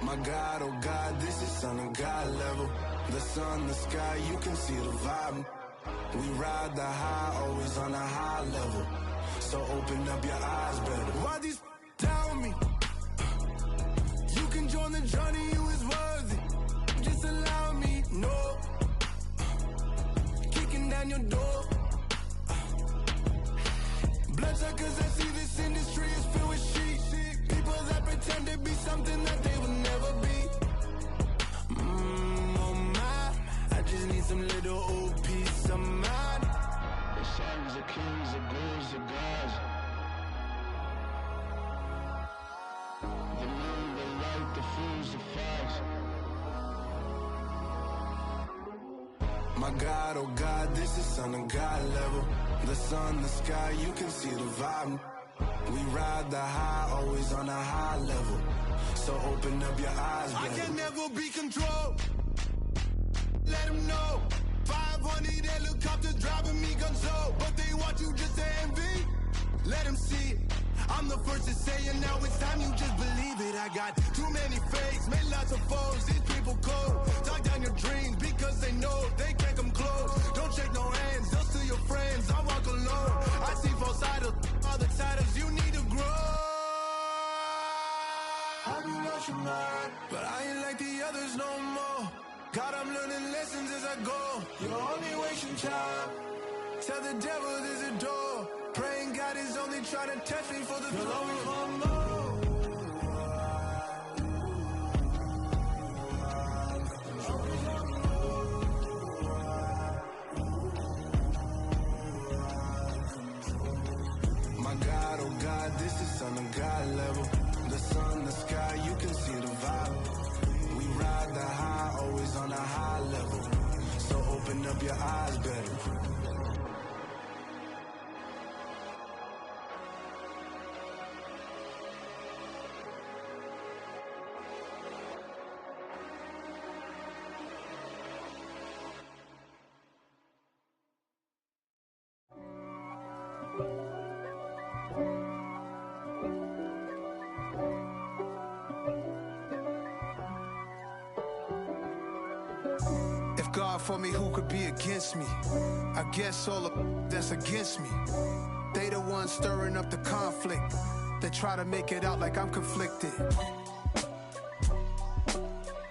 My God, oh God, this is on a God level. The sun, the sky, you can see the vibe. We ride the high, always on a high level. So open up your eyes better. Why these tell me? You can join the journey, you is worthy. Just allow me, no. Kicking down your door. Bloodsuckers, I see this industry is filled with sheep. People that pretend to be something that they will never be. Oh my, I just need some little old peace of mind. The sons of kings, the ghouls, the gods. The moon, the light, the fools, the facts. My God, oh God, this is on a God level. The sun, the sky, you can see the vibe. We ride the high, always on a high level. So open up your eyes, baby. I can never be controlled. Let them know. 500 helicopters driving me gonzo. But they want you just to envy. Let them see it. I'm the first to say it, now it's time you just believe it. I got too many fakes, made lots of foes. These people cold. Talk down your dreams because they know they can't come close. Don't shake no hands, they'll steal your friends. I walk alone. I see false idols, all the titles you need to grow. Have you lost your mind? But I ain't like the others no more. God, I'm learning lessons as I go. You're only wasting time. Tell the devil there's a door. Praying God is only trying to test me for the throne. Always want more. My God, oh God, this is on a God level. The sun, the sky, you can see the vibe. We ride the high, always on a high level. So open up your eyes better. God for me, who could be against me? I guess all of that's against me. They the ones stirring up the conflict. They try to make it out like I'm conflicted.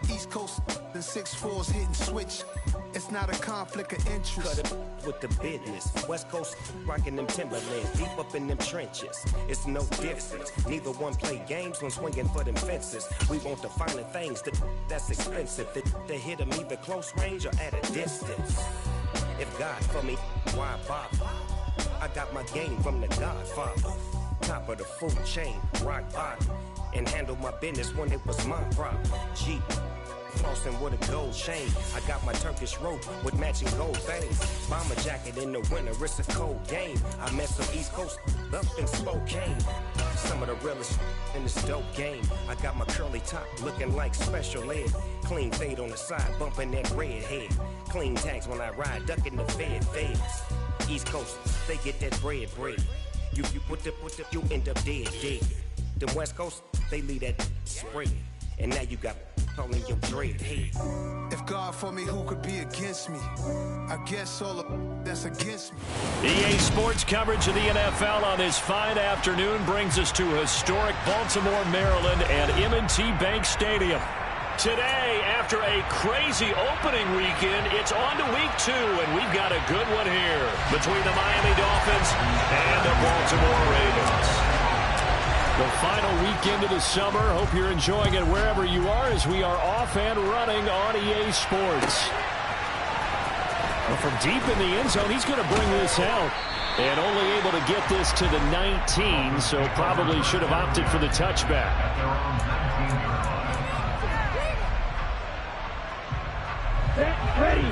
East Coast and 6'4's hitting switch. It's not a conflict of interest. Cut it with the business. West Coast rocking them Timberlands, deep up in them trenches. It's no difference. Neither one play games when swinging for them fences. We want the finer things that's expensive. They hit them either close range or at a distance. If God for me, why bother? I got my game from the Godfather. Top of the food chain, rock bottom. And handle my business when it was my problem. Jeep. Flossing with a gold chain. I got my Turkish rope with matching gold veins. Bomber jacket in the winter, it's a cold game. I met some East Coast up in Spokane. Some of the realest in this dope game. I got my curly top looking like special ed. Clean fade on the side, bumping that red head. Clean tags when I ride, ducking the feds. East Coast, they get that bread. You you end up dead. Them West Coast, they leave that spread. And now you got calling your dread head. If God for me, who could be against me? I guess all of that's against me. EA Sports coverage of the NFL on this fine afternoon brings us to historic Baltimore, Maryland and M&T Bank Stadium. Today, after a crazy opening weekend, it's on to week 2, and we've got a good one here between the Miami Dolphins and the Baltimore Ravens. The final weekend of the summer. Hope you're enjoying it wherever you are as we are off and running on EA Sports. Well, from deep in the end zone, he's going to bring this out. And only able to get this to the 19, so probably should have opted for the touchback. Ready.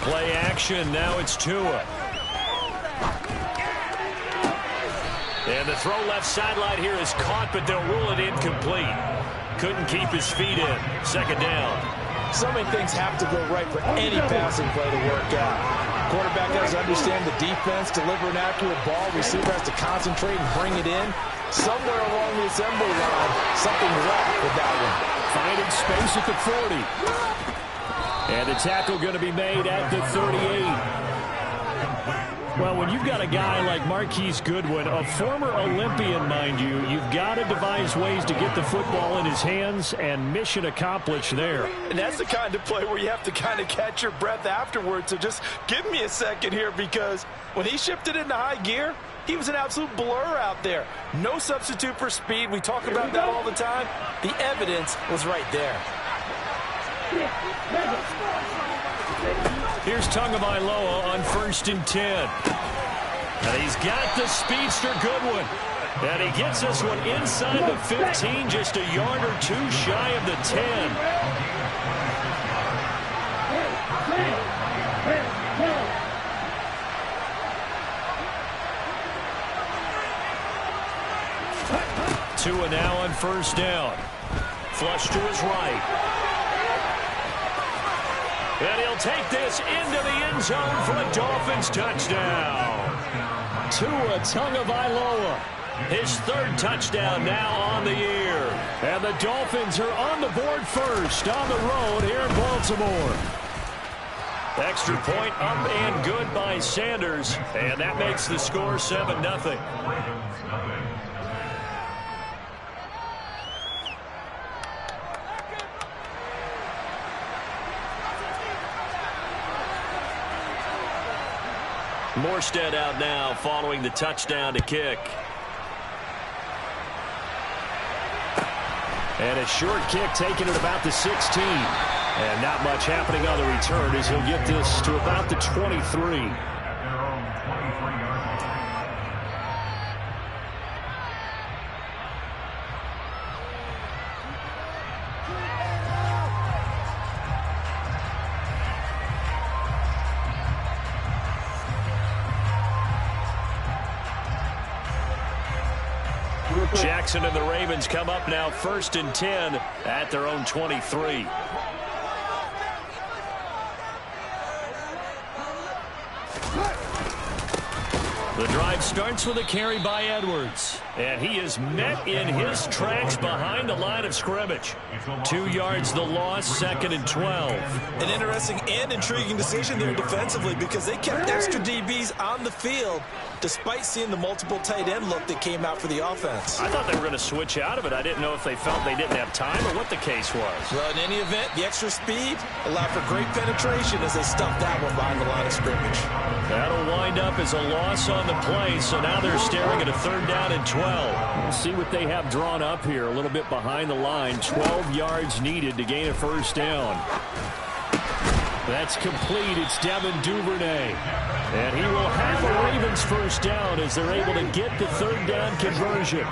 Play action. Now it's Tua. And the throw left sideline here is caught, but they'll rule it incomplete. Couldn't keep his feet in. Second down. So many things have to go right for any passing play to work out. Quarterback has to understand the defense, deliver an accurate ball. Receiver has to concentrate and bring it in. Somewhere along the assembly line, something left with that one. Finding space at the 40. And the tackle going to be made at the 38. Well, when you've got a guy like Marquise Goodwin, a former Olympian, mind you, you've got to devise ways to get the football in his hands, and mission accomplished there. And that's the kind of play where you have to kind of catch your breath afterwards. So just give me a second here, because when he shifted into high gear, he was an absolute blur out there. No substitute for speed. We talk about that all the time. The evidence was right there. Here's Tagovailoa on 1st and 10. And he's got the speedster Goodwin. And he gets this one inside the 15, just a yard or two shy of the 10. Tua now on 1st down. Flush to his right. And he'll take this into the end zone for a Dolphins touchdown. Tua Tagovailoa, his 3rd touchdown now on the year. And the Dolphins are on the board first on the road here in Baltimore. Extra point up and good by Sanders. And that makes the score 7-0. Morstead out now following the touchdown to kick. And a short kick taken at about the 16. And not much happening on the return as he'll get this to about the 23. Jackson and the Ravens come up now 1st and 10 at their own 23. The drive starts with a carry by Edwards. And he is met in his tracks behind the line of scrimmage. 2 yards the loss, 2nd and 12. An interesting and intriguing decision there defensively, because they kept extra DBs on the field despite seeing the multiple tight end look that came out for the offense. I thought they were going to switch out of it. I didn't know if they felt they didn't have time or what the case was. Well, in any event, the extra speed allowed for great penetration as they stuffed that one behind the line of scrimmage. That'll wind up as a loss on the play, so now they're staring at a 3rd down and 12. We'll see what they have drawn up here, a little bit behind the line. 12 yards needed to gain a 1st down. That's complete. It's Devin Duvernay. And he will have a Ravens 1st down as they're able to get the 3rd down conversion.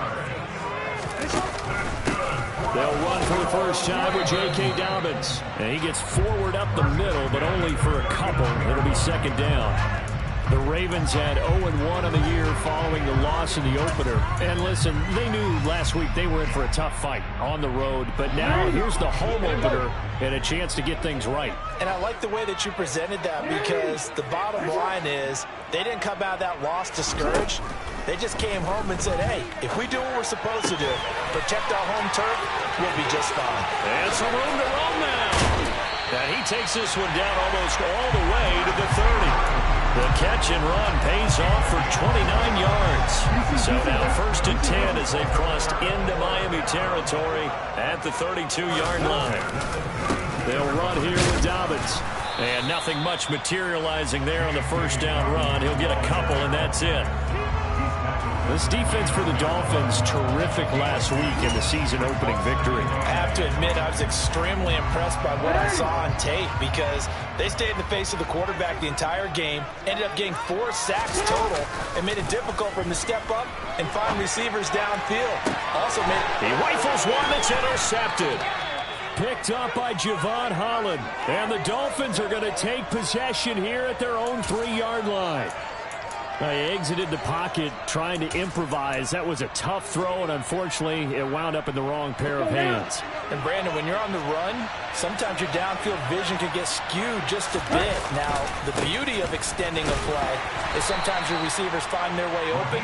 They'll run for the first time with J.K. Dobbins. And he gets forward up the middle, but only for a couple. It'll be 2nd down. The Ravens had 0-1 on the year following the loss in the opener. And listen, they knew last week they were in for a tough fight on the road. But now here's the home opener and a chance to get things right. And I like the way that you presented that, because the bottom line is they didn't come out of that loss discouraged. They just came home and said, hey, if we do what we're supposed to do, protect our home turf, we'll be just fine. And some room to roam now. And he takes this one down almost all the way to the 30. The catch and run pays off for 29 yards. So now 1st and 10 as they've crossed into Miami territory at the 32-yard line. They'll run here with Dobbins. And nothing much materializing there on the 1st down run. He'll get a couple, and that's it. This defense for the Dolphins, terrific last week in the season-opening victory. I have to admit, I was extremely impressed by what I saw on tape, because they stayed in the face of the quarterback the entire game, ended up getting 4 sacks total, and made it difficult for him to step up and find receivers downfield. Also made it... He rifles one that's intercepted. Picked up by Javon Holland. And the Dolphins are going to take possession here at their own 3-yard line. He exited the pocket trying to improvise. That was a tough throw, and unfortunately, it wound up in the wrong pair of hands. And, Brandon, when you're on the run, sometimes your downfield vision can get skewed just a bit. Now, the beauty of extending a play is sometimes your receivers find their way open,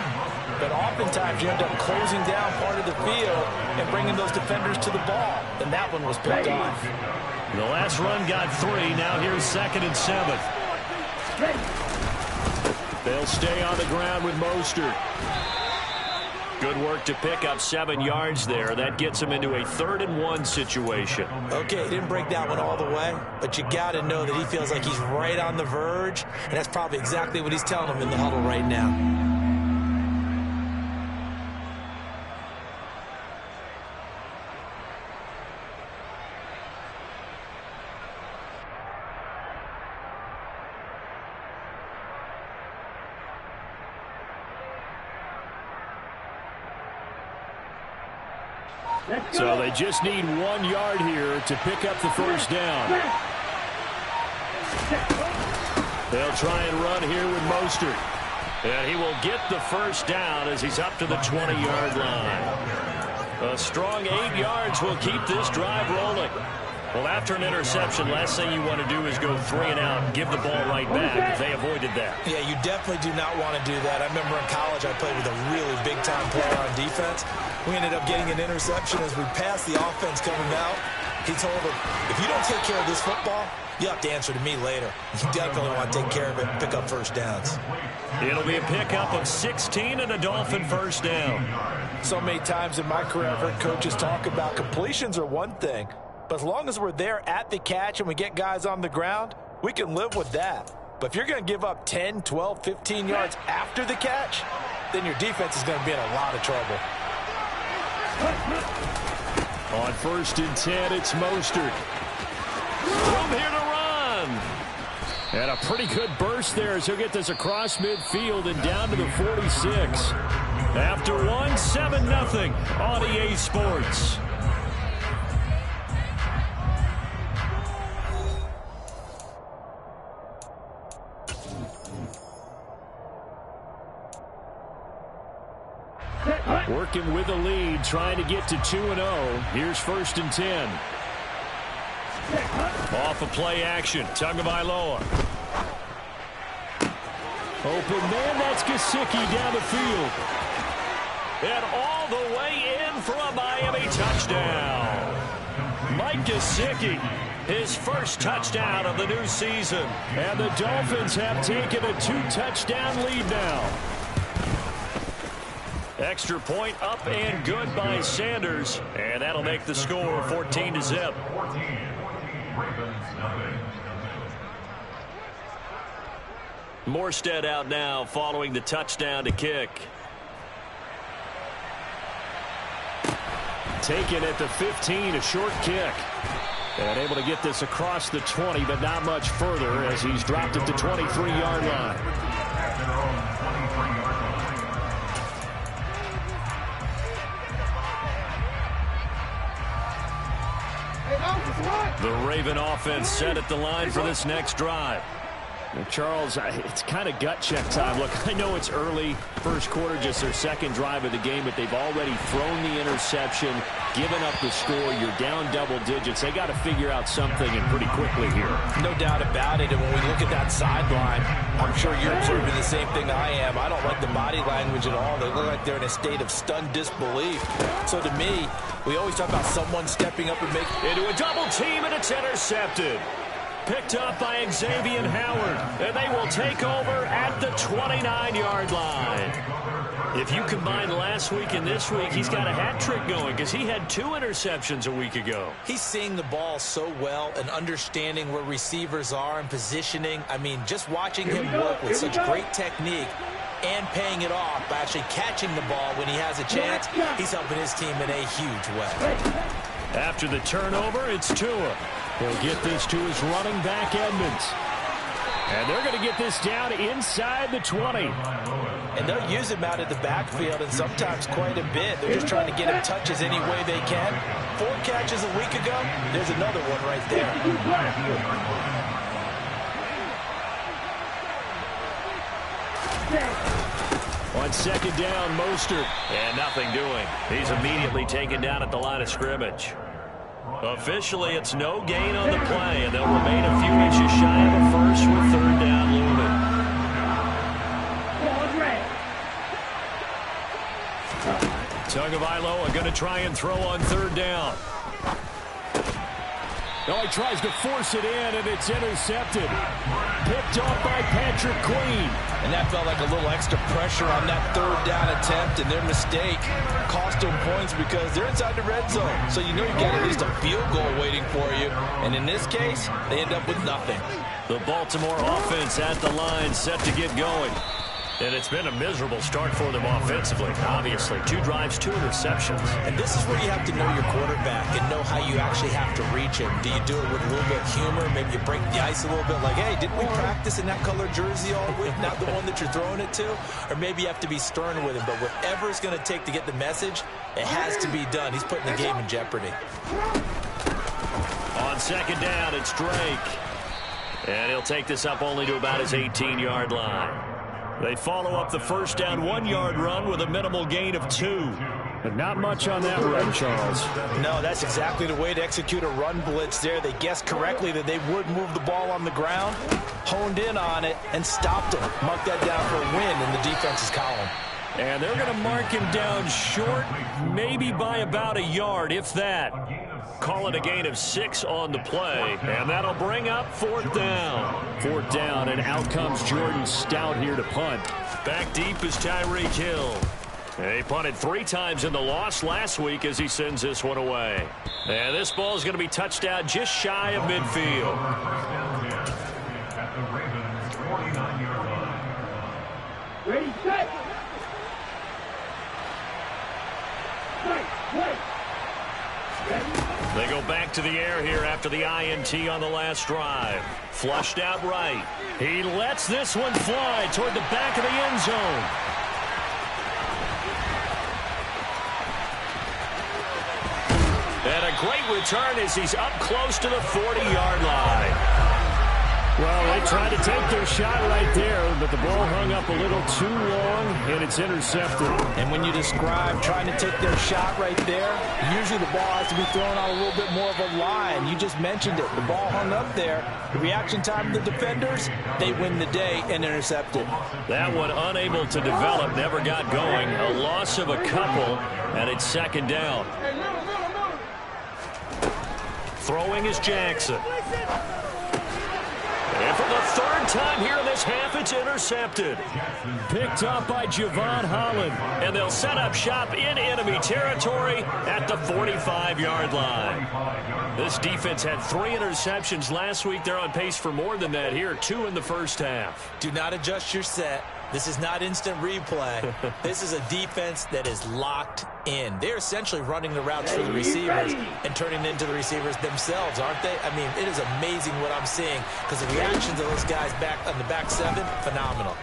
but oftentimes you end up closing down part of the field and bringing those defenders to the ball. And that one was picked off. The last run got 3. Now here's 2nd and 7. They'll stay on the ground with Mostert. Good work to pick up 7 yards there. That gets him into a 3rd and 1 situation. Okay, he didn't break that one all the way, but you got to know that he feels like he's right on the verge, and that's probably exactly what he's telling him in the huddle right now. So they just need 1 yard here to pick up the first down. They'll try and run here with Mostert. And he will get the first down as he's up to the 20-yard line. A strong 8 yards will keep this drive rolling. Well, after an interception, last thing you want to do is go 3 and out and give the ball right back. They avoided that. Yeah, you definitely do not want to do that. I remember in college I played with a really big-time player on defense. We ended up getting an interception as we passed the offense coming out. He told him, if you don't take care of this football, you have to answer to me later. You definitely want to take care of it and pick up first downs. It'll be a pickup of 16 and a Dolphin first down. So many times in my career I've heard coaches talk about completions are one thing, but as long as we're there at the catch and we get guys on the ground, we can live with that. But if you're going to give up 10, 12, 15 yards after the catch, then your defense is going to be in a lot of trouble. On 1st and 10, it's Mostert. Room here to run. And a pretty good burst there as he'll get this across midfield and down to the 46. After 1, 7-0 on EA Sports. Working with the lead, trying to get to 2-0. Here's 1st and 10. Off of play action, Tagovailoa. Open man, that's Gesicki down the field. And all the way in for a Miami touchdown. Mike Gesicki, his first touchdown of the new season. And the Dolphins have taken a 2-touchdown lead now. Extra point up and good by Sanders. And that'll make the score 14-0. Morstead out now following the touchdown to kick. Taken at the 15, a short kick. And able to get this across the 20, but not much further as he's dropped at the 23-yard line. The Raven offense set at the line for this next drive. Now, Charles, it's kind of gut check time. Look, I know it's early, first quarter, just their second drive of the game, but they've already thrown the interception, given up the score. You're down double digits. They got to figure out something, and pretty quickly here. No doubt about it. And when we look at that sideline, I'm sure you're observing the same thing I am. I don't like the body language at all. They look like they're in a state of stunned disbelief. So to me, we always talk about someone stepping up and making into a double team, and it's intercepted. Picked up by Xavier Howard, and they will take over at the 29-yard line. If you combine last week and this week, he's got a hat trick going because he had 2 interceptions a week ago. He's seeing the ball so well and understanding where receivers are and positioning. I mean, just watching him work with such great technique and paying it off by actually catching the ball when he has a chance, he's helping his team in a huge way. After the turnover, it's Tua. He'll get this to his running back, Edmonds. And they're going to get this down inside the 20. And they'll use him out of the backfield, and sometimes quite a bit. They're just trying to get him touches any way they can. 4 catches a week ago. There's another one right there. on second down, Mostert. And nothing doing. He's immediately taken down at the line of scrimmage. Officially, it's no gain on the play, and they'll remain a few inches shy of a first with third down looming. Tagovailoa going to try and throw on third down. Oh, he tries to force it in, and it's intercepted. Picked off by Patrick Queen. And that felt like a little extra pressure on that third down attempt, and their mistake cost them points because they're inside the red zone. So you know you've got at least a field goal waiting for you. And in this case, they end up with nothing. The Baltimore offense at the line, set to get going. And it's been a miserable start for them offensively, obviously. 2 drives, 2 interceptions. And this is where you have to know your quarterback and know how you actually have to reach him. Do you do it with a little bit of humor? Maybe you break the ice a little bit like, hey, didn't we practice in that color jersey all week, not the one that you're throwing it to? Or maybe you have to be stern with him. But whatever it's going to take to get the message, it has to be done. He's putting the game in jeopardy. On second down, it's Drake. And he'll take this up only to about his 18-yard line. They follow up the first down 1-yard run with a minimal gain of 2. But not much on that run, Charles. No, that's exactly the way to execute a run blitz there. They guessed correctly that they would move the ball on the ground, honed in on it, and stopped him. Marked that down for a win in the defense's column. And they're going to mark him down short, maybe by about a yard, if that. Call it a gain of 6 on the play, and that'll bring up 4th down. 4th down, and out comes Jordan Stout here to punt. Back deep is Tyreek Hill. He punted 3 times in the loss last week as he sends this one away. And this ball is going to be touched out just shy of midfield. Ready, set. They go back to the air here after the INT on the last drive. Flushed out right. He lets this one fly toward the back of the end zone. And a great return as he's up close to the 40-yard line. Well, they tried to take their shot right there, but the ball hung up a little too long, and it's intercepted. And when you describe trying to take their shot right there, usually the ball has to be thrown on a little bit more of a line. You just mentioned it. The ball hung up there. The reaction time of the defenders, they win the day and intercept it. That one unable to develop, never got going. A loss of a couple, and it's second down. Throwing is Jackson. And for the 3rd time here in this half, it's intercepted. Picked up by Javon Holland. And they'll set up shop in enemy territory at the 45-yard line. This defense had 3 interceptions last week. They're on pace for more than that here. 2 in the first half. Do not adjust your set. This is not instant replay. This is a defense that is locked in. They're essentially running the routes for the receivers and turning into the receivers themselves, aren't they? I mean, it is amazing what I'm seeing because the reactions of those guys back on the back 7, phenomenal.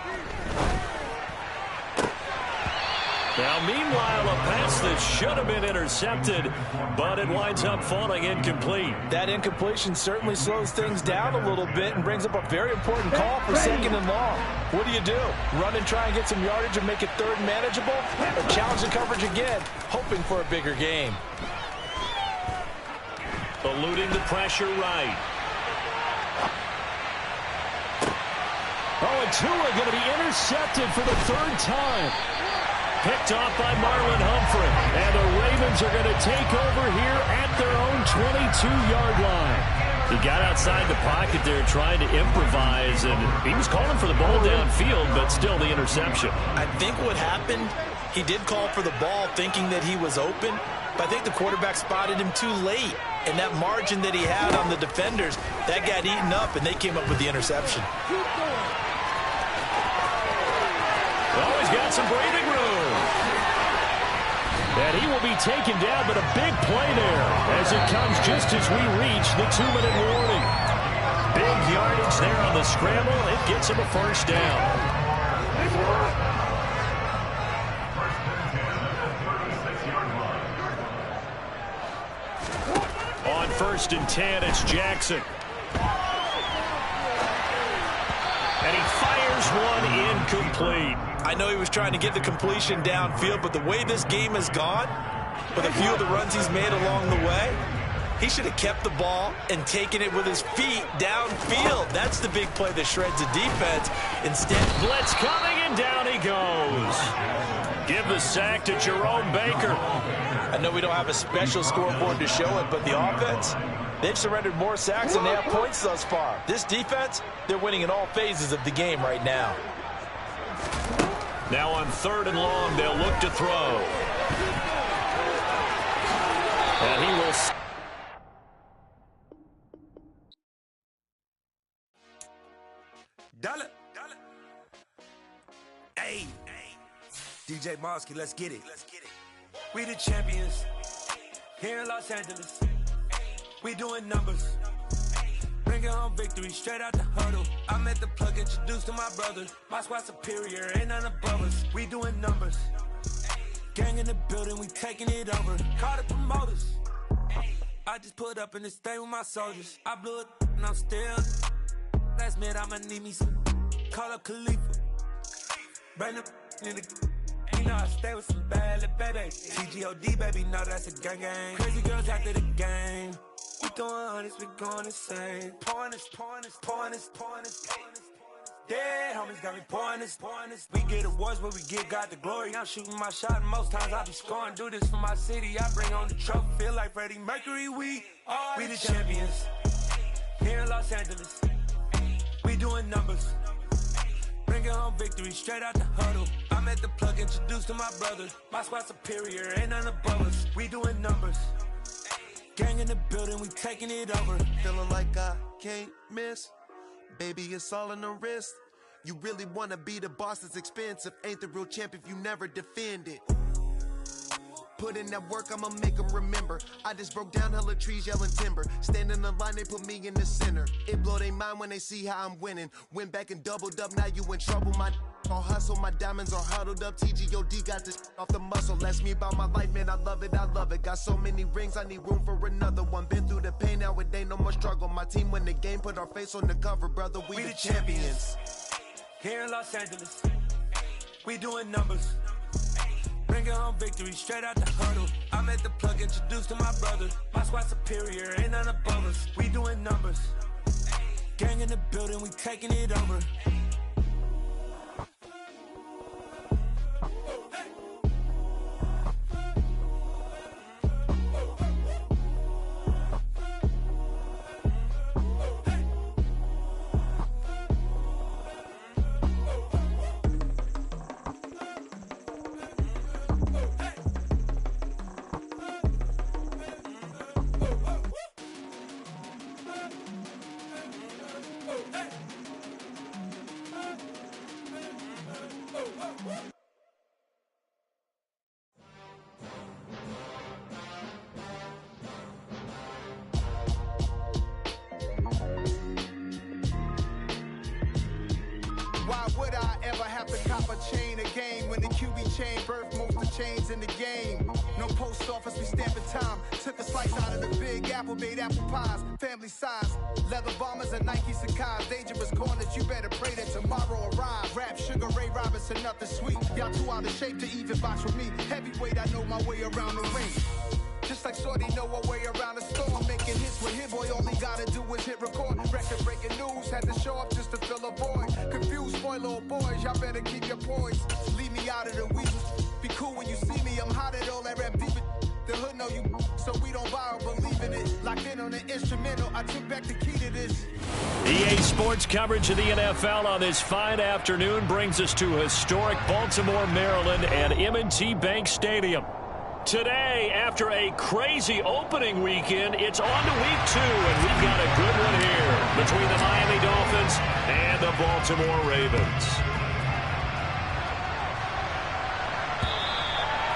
Now, meanwhile, a pass that should have been intercepted, but it winds up falling incomplete. That incompletion certainly slows things down a little bit and brings up a very important call for 2nd and long. What do? Run and try and get some yardage and make it 3rd and manageable? Or challenge the coverage again, hoping for a bigger game? Eluding the pressure right. Oh, and Tua going to be intercepted for the 3rd time. Picked off by Marlon Humphrey. And the Ravens are going to take over here at their own 22-yard line. He got outside the pocket there trying to improvise, and he was calling for the ball downfield, but still the interception. I think what happened, he did call for the ball thinking that he was open, but I think the quarterback spotted him too late. And that margin that he had on the defenders, that got eaten up, and they came up with the interception. Oh, he's got some breathing room. And he will be taken down, but a big play there as it comes just as we reach the 2-minute warning. Big yardage there on the scramble. It gets him a first down. On 1st and 10, it's Jackson. And he fires one incomplete. I know he was trying to get the completion downfield, but the way this game has gone, with a few of the runs he's made along the way, he should have kept the ball and taken it with his feet downfield. That's the big play that shreds the defense. Instead, blitz coming, and down he goes. Give the sack to Jerome Baker. I know we don't have a special scoreboard to show it, but the offense, they've surrendered more sacks than they have points thus far. This defense, they're winning in all phases of the game right now. Now on 3rd and long, they'll look to throw. And he will... Dollar. Hey, DJ Mosky, let's get it. We the champions here in Los Angeles. We doing numbers. Bringing home victory straight out the huddle. I met the plug, introduced to my brothers. My squad superior, ain't none above us. We doing numbers. Gang in the building, we taking it over. Call the promoters. I just put up in this thing with my soldiers. I blew it and I'm still. Last minute, I'ma need me some. Call up Khalifa. Bring up in the. You know I stay with some bad little baby. TGOD, baby, know that's a gang gang. Crazy girls after the game. We doing honest, we going insane. Pouring this. Dead homies got me pouring this. We get awards, but we give God the glory. I'm shooting my shot, and most times I be scoring. Do this for my city, I bring on the trophy. Feel like Freddie Mercury, we the champions here in Los Angeles. We doing numbers. Bringing home victory straight out the huddle. I met the plug, introduced to my brothers. My squad superior, ain't none above us. We doing numbers. Gang in the building, we taking it over. Feeling like I can't miss. Baby, it's all in the wrist. You really wanna be the boss, it's expensive. Ain't the real champ if you never defend it. Put in that work, I'ma make them remember. I just broke down hella trees, yelling timber. Stand in the line, they put me in the center. It blow their mind when they see how I'm winning. Went back and doubled up, now you in trouble. My all hustle, my diamonds are huddled up. TGOD got this off the muscle. Ask me about my life, man, I love it. Got so many rings, I need room for another one. Been through the pain, now it ain't no more struggle. My team win the game, put our face on the cover, brother. We the champions. Here in Los Angeles, we doing numbers. Bringing home victory straight out the huddle. I met the plug, introduced to my brothers. My squad superior, ain't none above us. We doing numbers. Gang in the building, we taking it over. Why would I ever have to cop a chain again when the QB chain birthed most of chains in the game? No post office, we stamping time. Took a slice out of the big apple, made apple pies. Family size, leather bombers and Nike Sacai's. Dangerous corners, you better pray that tomorrow arrives. Rap, Sugar Ray Robinson, nothing sweet. Y'all too out of shape to even box with me. Heavyweight, I know my way around the ring. Just like Shorty know her way around the storm. Making hits with Hit Boy, all he gotta do is hit record. Record breaking news, had to show up just to fill a void. Confused boy, little boys, y'all better keep your poise. Leave me out of the weasels. Be cool when you see me, I'm hot at all that rap deep. The hood know you, so we don't borrow, believe in it. Locked in on the instrumental, I took back the key to this. EA Sports coverage of the NFL on this fine afternoon brings us to historic Baltimore, Maryland and M&T Bank Stadium. Today, after a crazy opening weekend, it's on to week 2, and we've got a good one here between the Miami Dolphins and the Baltimore Ravens.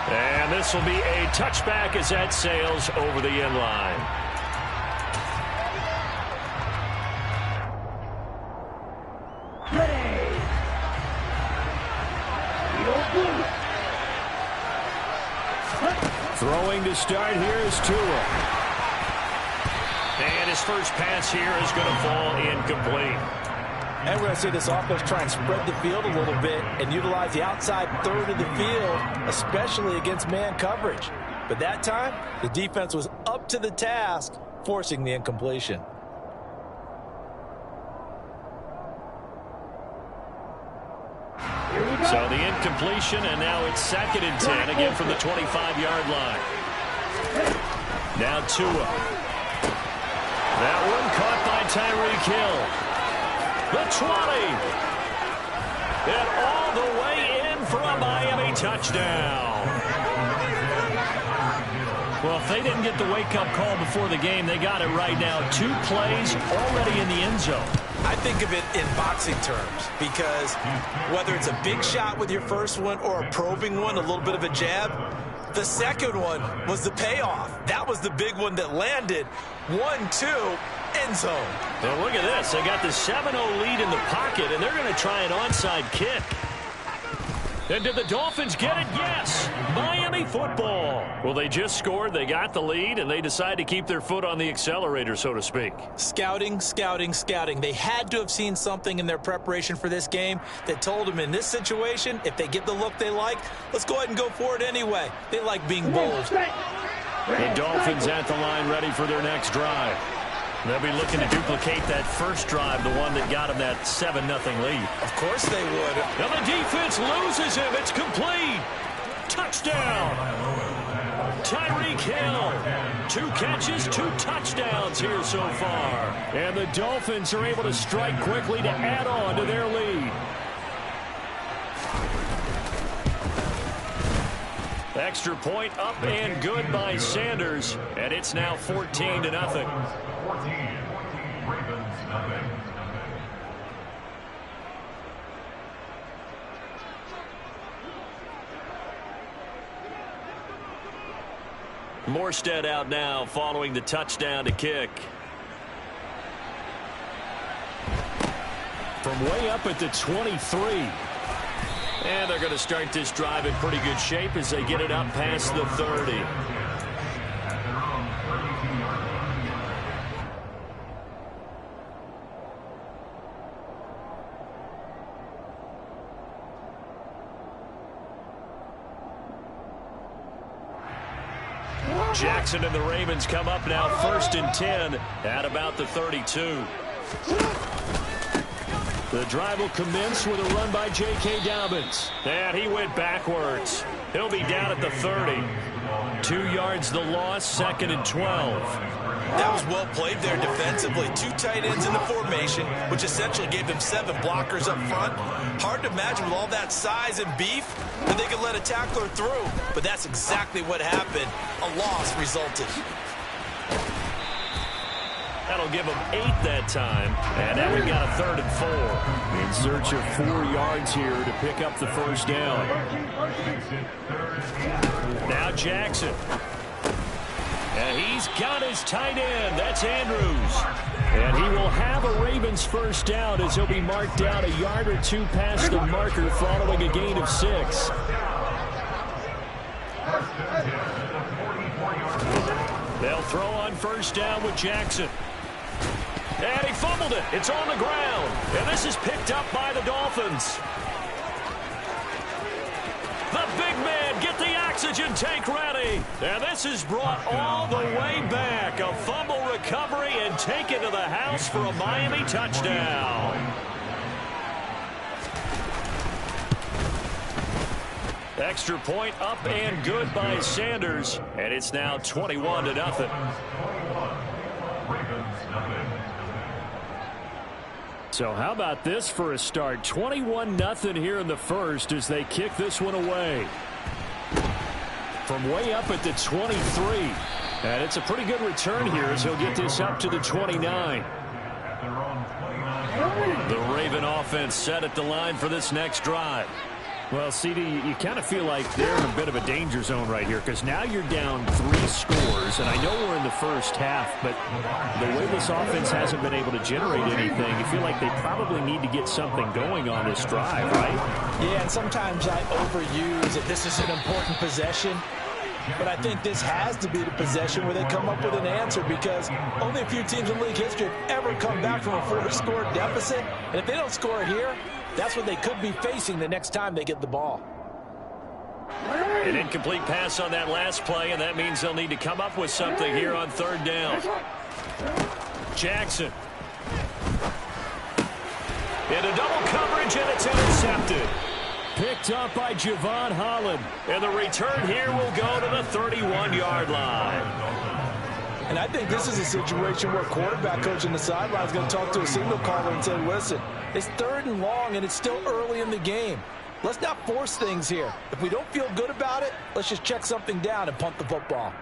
And this will be a touchback as that sails over the end line. Throwing to start here is Tua. And his first pass here is going to fall incomplete. And we're going to see this offense try and spread the field a little bit and utilize the outside third of the field, especially against man coverage. But that time, the defense was up to the task, forcing the incompletion. So the incompletion, and now it's 2nd and 10, again from the 25-yard line. Now Tua. That one caught by Tyreek Hill. The 20. And all the way in for a Miami touchdown. Well, if they didn't get the wake-up call before the game, they got it right now. 2 plays already in the end zone. I think of it in boxing terms because whether it's a big shot with your first one or a probing one, a little bit of a jab, the second one was the payoff. That was the big one that landed. 1-2, end zone. Well, look at this. They got the 7-0 lead in the pocket, and they're going to try an onside kick. And did the Dolphins get it? Yes. Miami football. Well, they just scored. They got the lead, and they decide to keep their foot on the accelerator, so to speak. Scouting, scouting, scouting. They had to have seen something in their preparation for this game that told them in this situation, if they get the look they like, let's go ahead and go for it anyway. They like being bold. The Dolphins at the line ready for their next drive. They'll be looking to duplicate that first drive, the one that got them that 7-0 lead. Of course they would. Now the defense loses him. It's complete. Touchdown. Tyreek Hill. 2 catches, 2 touchdowns here so far. And the Dolphins are able to strike quickly to add on to their lead. Extra point up and good by Sanders. And it's now 14-0. Morstead out now following the touchdown to kick. From way up at the 23. And they're going to start this drive in pretty good shape as they get it up past the 30. Jackson and the Ravens come up now 1st and 10 at about the 32. The drive will commence with a run by J.K. Dobbins. And he went backwards. He'll be down at the 30. 2 yards the loss, 2nd and 12. That was well played there defensively. 2 tight ends in the formation, which essentially gave them 7 blockers up front. Hard to imagine with all that size and beef that they could let a tackler through. But that's exactly what happened. A loss resulted. That'll give them 8 that time. And now we've got a 3rd and 4. In search of 4 yards here to pick up the first down. Now Jackson. And he's got his tight end. That's Andrews. And he will have a Ravens first down as he'll be marked down a yard or 2 past the marker following a gain of 6. They'll throw on first down with Jackson. And he fumbled it. It's on the ground. And this is picked up by the Dolphins. The big man, get the oxygen tank ready. And this is brought all the way back. A fumble recovery and taken to the house for a Miami touchdown. Extra point up and good by Sanders. And it's now 21-0. So how about this for a start? 21-0 here in the first as they kick this one away. From way up at the 23. And it's a pretty good return here as he'll get this up to the 29. The Raven offense set at the line for this next drive. Well, CD, you kind of feel like they're in a bit of a danger zone right here because now you're down 3 scores, and I know we're in the first half, but the way this offense hasn't been able to generate anything, you feel like they probably need to get something going on this drive, right? Yeah, and sometimes I overuse that this is an important possession. But I think this has to be the possession where they come up with an answer, because only a few teams in league history have ever come back from a 4-score deficit. And if they don't score here, that's what they could be facing the next time they get the ball. An incomplete pass on that last play, and that means they'll need to come up with something here on third down. Jackson. Into double coverage, and it's intercepted. Picked up by Javon Holland. And the return here will go to the 31-yard line. And I think this is a situation where quarterback coach on the sideline is going to talk to a signal caller and say, listen, it's 3rd and long, and it's still early in the game. Let's not force things here. If we don't feel good about it, let's just check something down and punt the football.